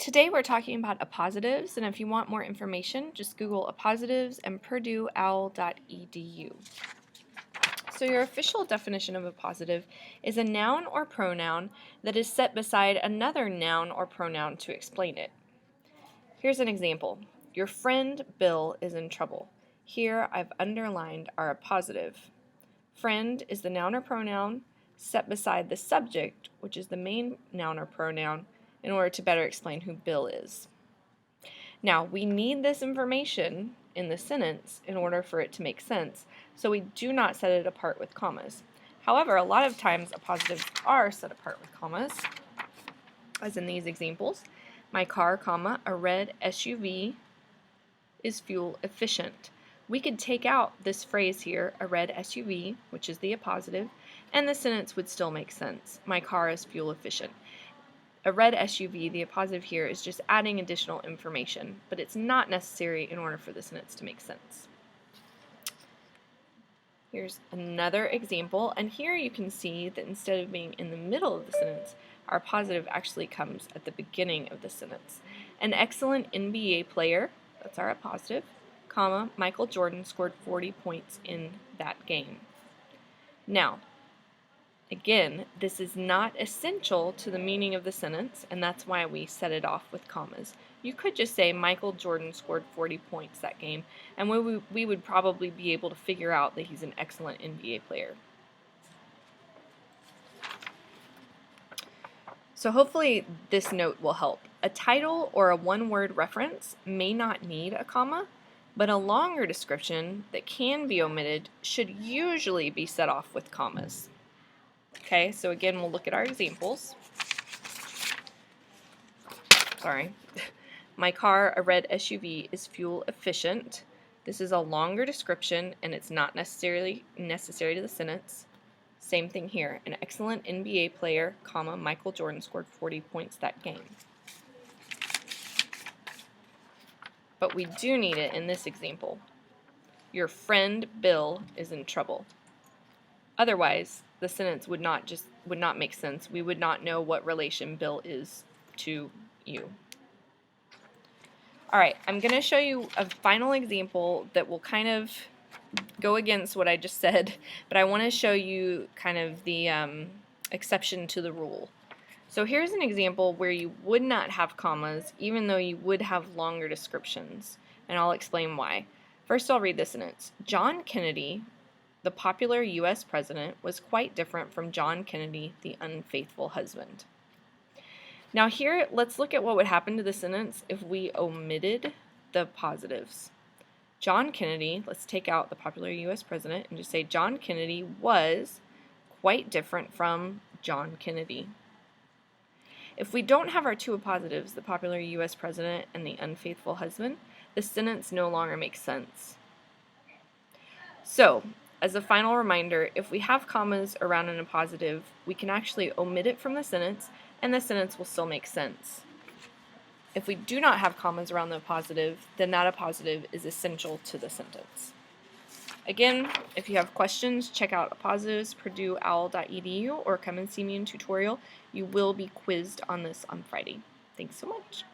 Today we're talking about appositives, and if you want more information, just Google appositives and purdueowl.edu. So your official definition of a positive is a noun or pronoun that is set beside another noun or pronoun to explain it. Here's an example. Your friend Bill is in trouble. Here I've underlined our appositive. Friend is the noun or pronoun set beside the subject, which is the main noun or pronoun, in order to better explain who Bill is. Now, we need this information in the sentence in order for it to make sense, so we do not set it apart with commas. However, a lot of times appositives are set apart with commas, as in these examples. My car, comma, a red SUV is fuel efficient. We could take out this phrase here, a red SUV, which is the appositive, and the sentence would still make sense. My car is fuel efficient. A red SUV, the appositive here, is just adding additional information, but it's not necessary in order for the sentence to make sense. Here's another example, and here you can see that instead of being in the middle of the sentence, our positive actually comes at the beginning of the sentence. An excellent NBA player, that's our appositive, comma, Michael Jordan scored 40 points in that game. Now, again, this is not essential to the meaning of the sentence, and that's why we set it off with commas. You could just say Michael Jordan scored 40 points that game, and we would probably be able to figure out that he's an excellent NBA player. So hopefully this note will help. A title or a one-word reference may not need a comma, but a longer description that can be omitted should usually be set off with commas. Okay, so again, we'll look at our examples. Sorry. My car, a red SUV, is fuel efficient. This is a longer description, and it's not necessarily necessary to the sentence. Same thing here. An excellent NBA player, comma, Michael Jordan scored 40 points that game. But we do need it in this example. Your friend Bill is in trouble. Otherwise, the sentence would not make sense. We would not know what relation Bill is to you. All right, I'm going to show you a final example that will kind of go against what I just said, but I want to show you kind of the exception to the rule. So here's an example where you would not have commas, even though you would have longer descriptions, and I'll explain why. First, I'll read the sentence. John Kennedy, the popular U.S. president, was quite different from John Kennedy, the unfaithful husband. Now here, let's look at what would happen to the sentence if we omitted the positives. John Kennedy, let's take out the popular U.S. president and just say John Kennedy was quite different from John Kennedy. If we don't have our two appositives, the popular U.S. president and the unfaithful husband, the sentence no longer makes sense. So, as a final reminder, if we have commas around an appositive, we can actually omit it from the sentence, and the sentence will still make sense. If we do not have commas around the appositive, then that appositive is essential to the sentence. Again, if you have questions, check out Appositives, purdueowl.edu, or come and see me in tutorial. You will be quizzed on this on Friday. Thanks so much.